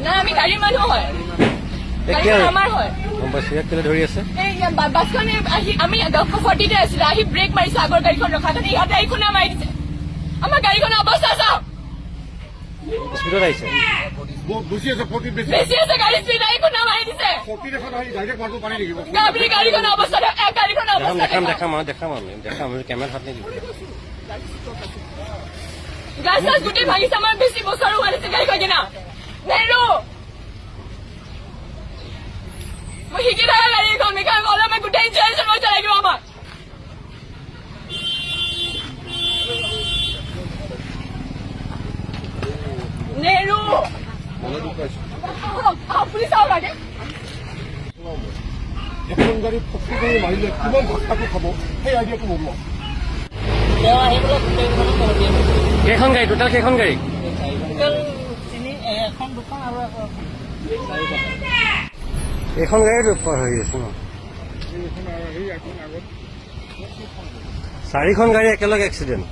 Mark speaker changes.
Speaker 1: না আমি গাড়ীৰ মানুহ হয়, আমাৰ হয়।
Speaker 2: ধৰি আছে
Speaker 1: বাছখনে আহি আমি 40তে আছিলো, আহি ব্ৰেক মাৰিছে, আগৰ গাড়ীখন ৰখা কাৰণে ইহঁতে এইখনে মাৰি দিছে। আমাৰ গাড়ীখনৰ অৱস্থা চাওক,
Speaker 2: স্পীডত আহিছে,
Speaker 1: বেছি আছে গাড়ী স্পীড, এইখনে মাৰি দিছে। গাড়ীখনৰ অৱস্থা গাড়ীখনৰ অৱস্থা
Speaker 2: দেখাম কেমেৰাত হাত নিদিব।
Speaker 1: গাছ চাছ গোটেই ভাঙিছে, আমাৰ বেছি বছৰো হোৱা নাছিল গাড়ীখন কিনা। নেহৰু মই শিকি থকা গাড়ী এখন মেকান অলপ গোটেই ইঞ্চুৰেঞ্চৰ পইচা লাগিব আমাক। নেহৰু আপুনি চাওক আগে
Speaker 3: এখন গাড়ী ফটকি কৰি মাৰিলে কিমান ধাক্কাটো খাব সেই আইডিয়াটো মোৰ লওক।
Speaker 2: কেইখন গাড়ী টোটেল কেইখন গাড়ী? এখন গাড়ীত হৈ আছে ন, 4খন গাড়ী একেলগে এক্সিডেণ্ট।